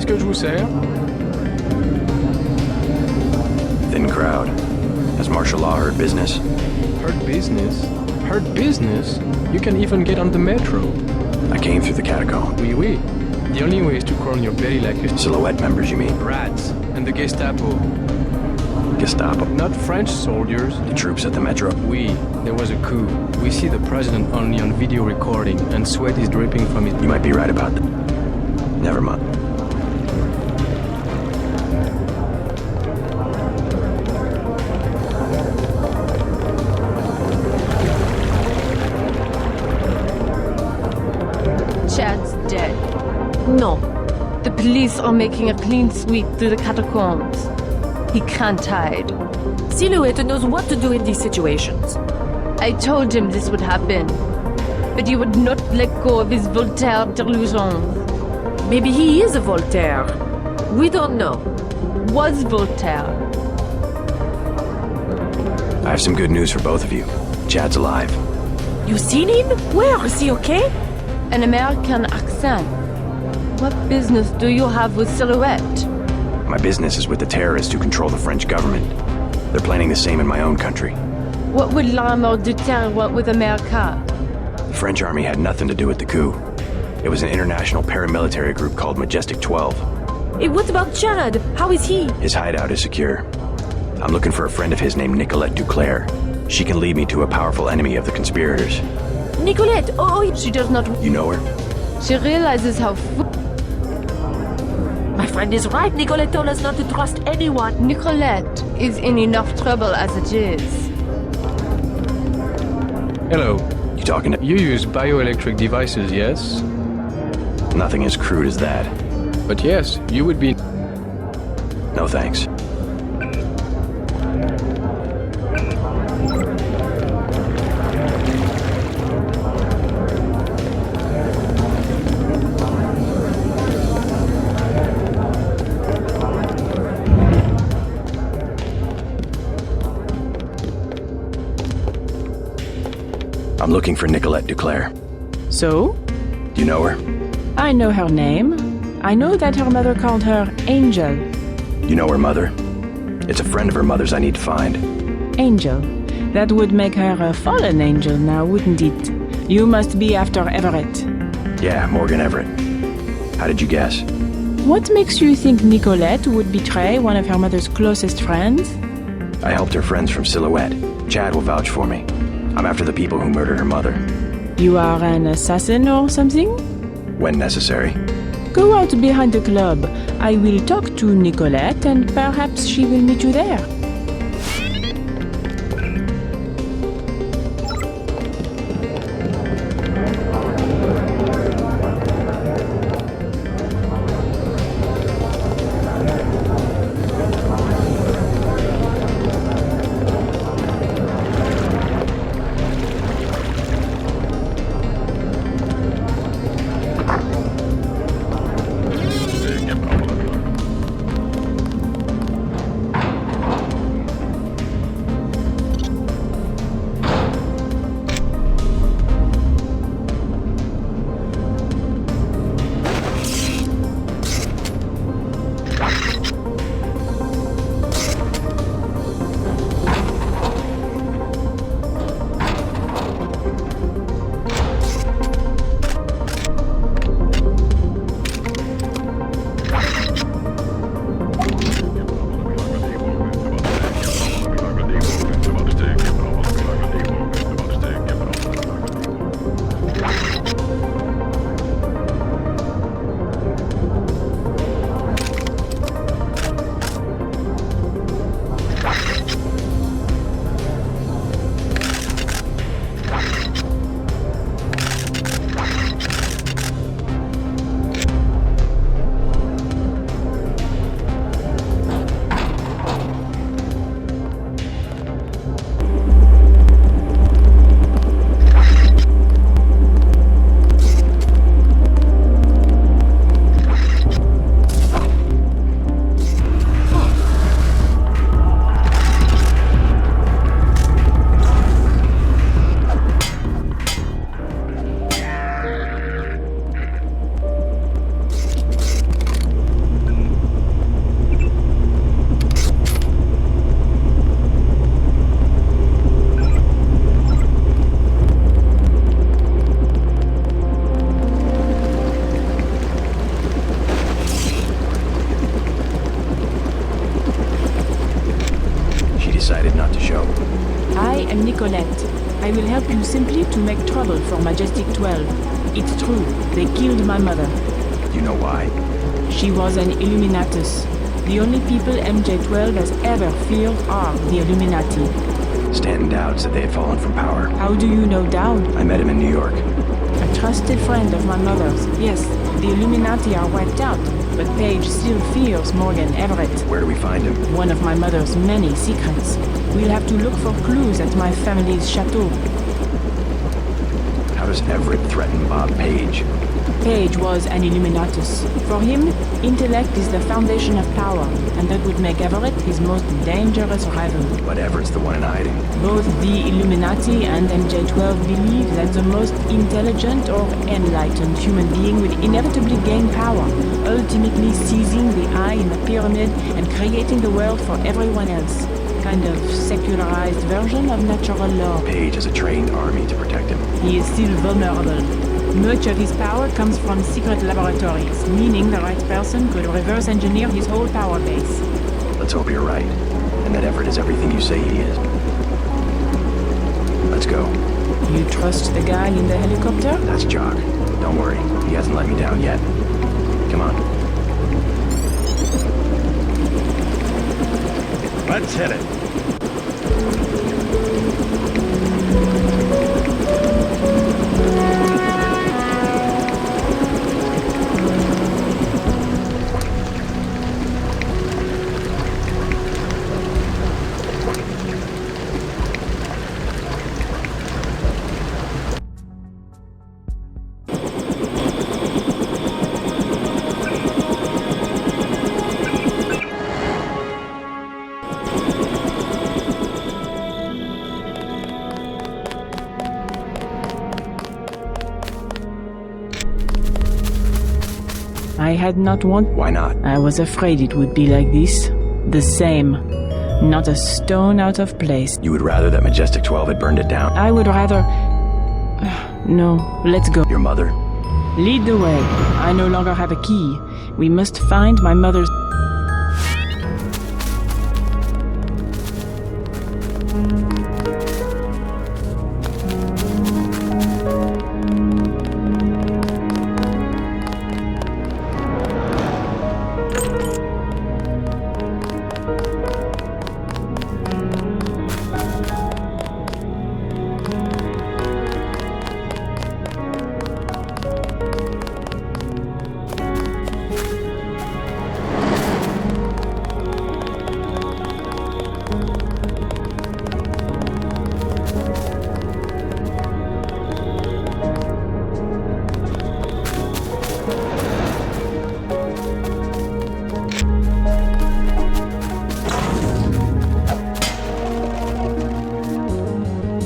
Qu'est-ce que je vous sers? Thin crowd. Has martial law heard business? Heard business? Heard business? You can even get on the metro. I came through the catacomb. Oui, oui. The only way is to crawl on your belly like a Silhouette members, you mean? rats and the Gestapo. Gestapo. Not French soldiers. The troops at the metro. Oui, there was a coup. We see the president only on video recording, and sweat is dripping from his... You might be right about that. Never mind. Chad's dead. No. The police are making a clean sweep through the catacombs. He can't hide. Silhouette knows what to do in these situations. I told him this would happen, but he would not let go of his Voltaire delusions. Maybe he is a Voltaire. We don't know. Was Voltaire. I have some good news for both of you. Chad's alive. You seen him? Where? Is he okay? An American accent. What business do you have with Silhouette? My business is with the terrorists who control the French government. They're planning the same in my own country. What would l'armée de terre want with America? The French army had nothing to do with the coup. It was an international paramilitary group called Majestic 12. Hey, what about Chad? How is he? His hideout is secure. I'm looking for a friend of his named Nicolette Duclair. She can lead me to a powerful enemy of the conspirators. Nicolette! Oh, She does not... You know her? She realizes how my friend is right. Nicolette told us not to trust anyone. Nicolette is in enough trouble as it is. Hello. You talking to... You use bioelectric devices, yes? Nothing as crude as that. But yes, you would be... No thanks. I'm looking for Nicolette Duclair. So? Do you know her? I know her name. I know that her mother called her Angel. You know her mother? It's a friend of her mother's I need to find. Angel. That would make her a fallen angel now, wouldn't it? You must be after Everett. Yeah, Morgan Everett. How did you guess? What makes you think Nicolette would betray one of her mother's closest friends? I helped her friends from Silhouette. Chad will vouch for me. I'm after the people who murdered her mother. You are an assassin or something? When necessary. Go out behind the club. I will talk to Nicolette and perhaps she will meet you there. Nicolette. I will help you simply to make trouble for Majestic 12. It's true, they killed my mother. You know why? She was an Illuminatus. The only people MJ12 has ever feared are the Illuminati. Stanton Dowd said they had fallen from power. How do you know Dowd? I met him in New York. A trusted friend of my mother's. Yes, the Illuminati are wiped out, but Paige still fears Morgan Everett. Where do we find him? One of my mother's many secrets. We'll have to look for clues at my family's chateau. How does Everett threaten Bob Page? Page was an Illuminatus. For him, intellect is the foundation of power, and that would make Everett his most dangerous rival. But Everett's the one in hiding. Both the Illuminati and MJ12 believe that the most intelligent or enlightened human being will inevitably gain power, ultimately seizing the eye in the pyramid and creating the world for everyone else. Kind of secularized version of natural law. Page has a trained army to protect him. He is still vulnerable. Much of his power comes from secret laboratories, meaning the right person could reverse engineer his whole power base. Let's hope you're right, and that Everett is everything you say he is. Let's go. You trust the guy in the helicopter? That's Jock. Don't worry, he hasn't let me down yet. Come on. Let's hit it. I had not want. Why not? I was afraid it would be like this. The same. Not a stone out of place. You would rather that Majestic 12 had burned it down? I would rather... No, let's go. Your mother? Lead the way. I no longer have a key. We must find my mother's...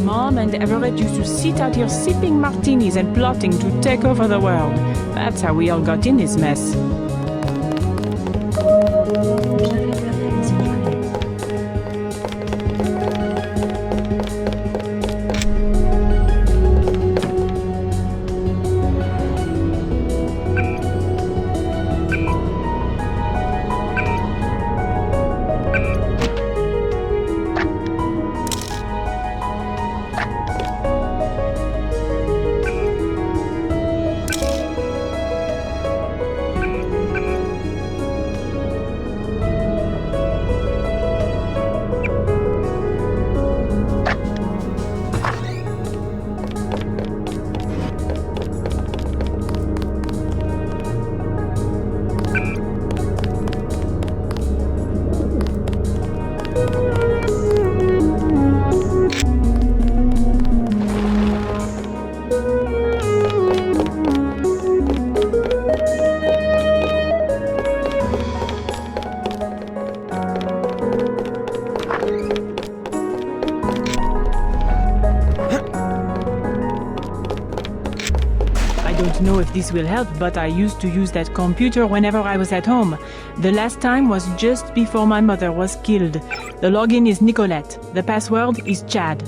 Mom and Everett used to sit out here sipping martinis and plotting to take over the world. That's how we all got in this mess. I don't know if this will help, but I used to use that computer whenever I was at home. The last time was just before my mother was killed. The login is Nicolette. The password is Chad.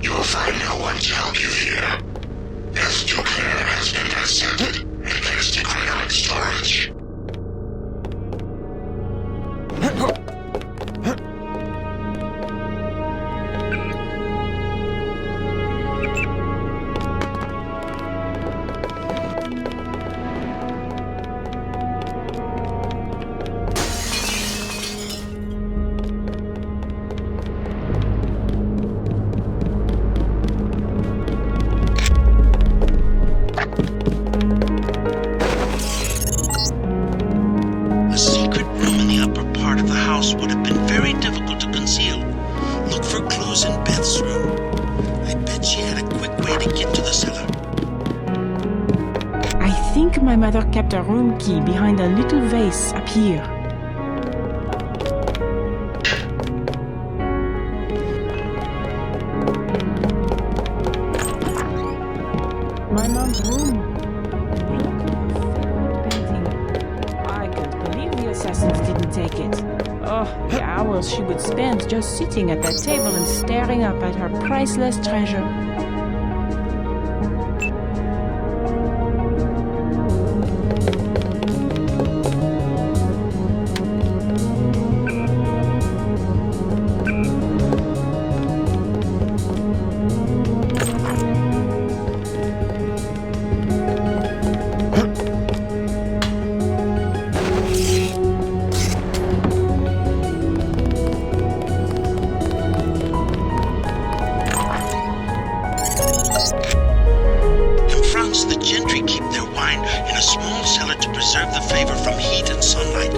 You'll find no one to help you. a room key behind a little vase up here. My mom's room. I can't believe the assassins didn't take it. Oh, the hours she would spend just sitting at that table and staring up at her priceless treasure. The gentry keep their wine in a small cellar to preserve the flavor from heat and sunlight.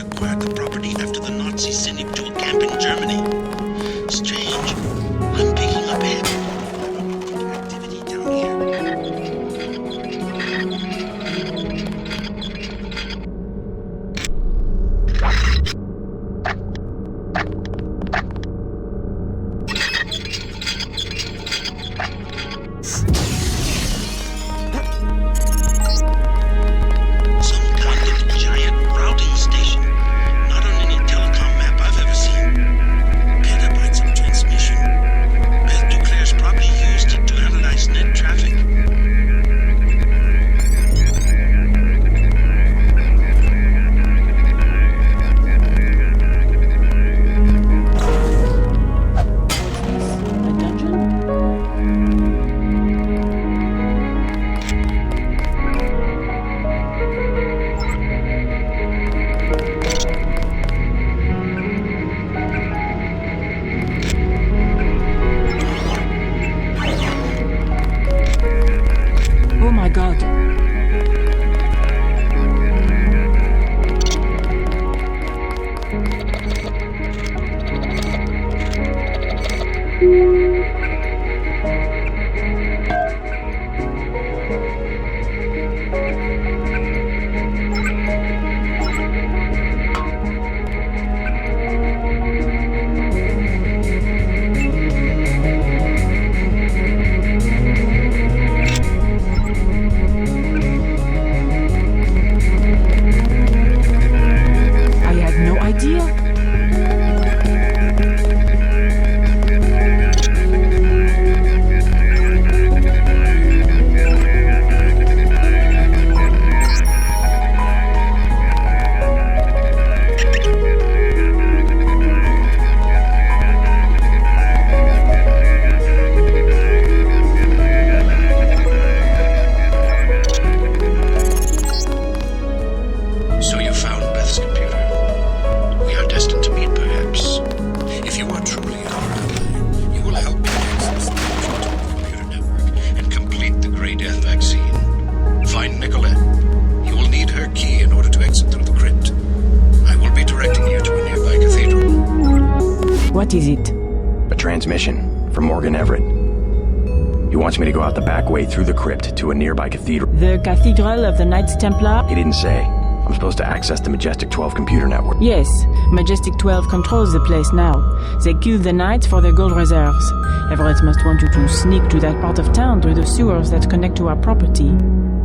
Acquired the property after the Nazis sent him to a camp in Germany. Strange. I'm picking up activity down here. What is it? A transmission from Morgan Everett. He wants me to go out the back way through the crypt to a nearby cathedral. The Cathedral of the Knights Templar? He didn't say. I'm supposed to access the Majestic 12 computer network. Yes, Majestic 12 controls the place now. They killed the Knights for their gold reserves. Everett must want you to sneak to that part of town through the sewers that connect to our property.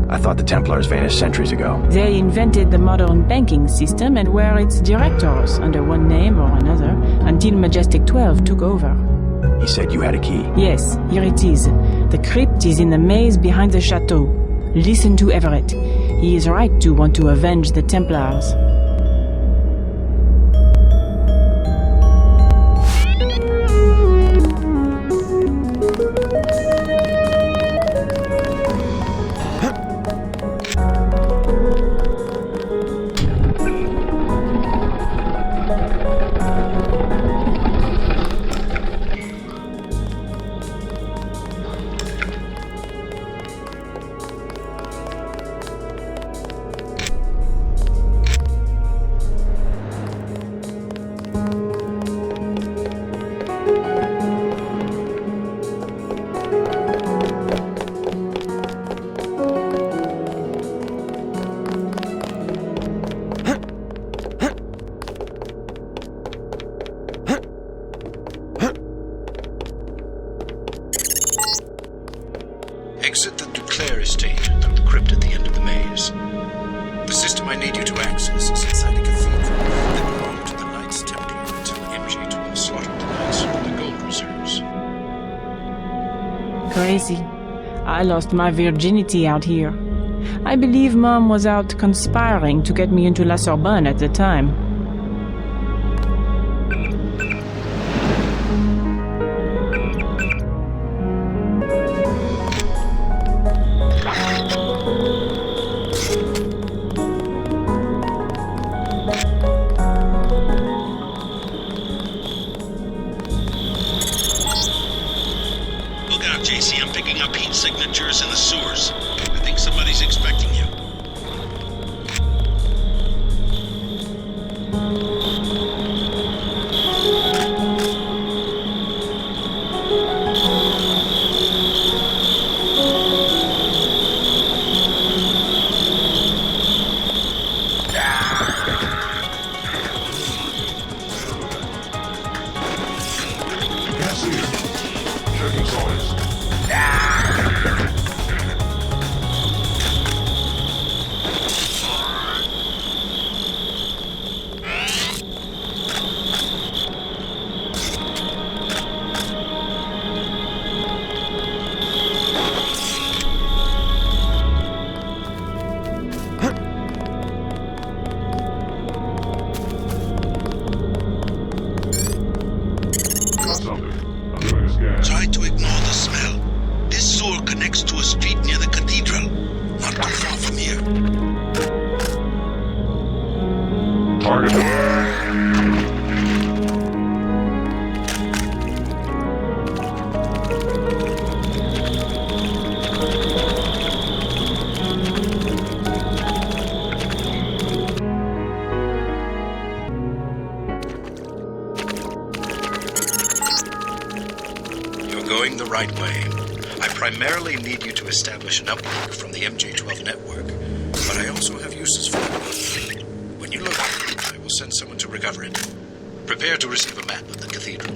I thought the Templars vanished centuries ago. They invented the modern banking system and were its directors under one name or another until Majestic 12 took over. He said you had a key. Yes, here it is. The crypt is in the maze behind the chateau. Listen to Everett. He is right to want to avenge the Templars. Exit the Duclair estate through the crypt at the end of the maze. The system I need you to access is inside a cathedral that belonged to the Knights Templar until MJ12 slaughtered the Knights for the gold reserves. Crazy. I lost my virginity out here. I believe Mom was out conspiring to get me into La Sorbonne at the time. Look out, JC. I'm picking up heat signatures in the sewers. I think somebody's expecting you. Try to ignore the smell. This sewer connects to a street near the cathedral, not too far from here. Going the right way. I primarily need you to establish an uplink from the MJ12 network, but I also have uses for it. When you locate it, I will send someone to recover it. Prepare to receive a map of the cathedral.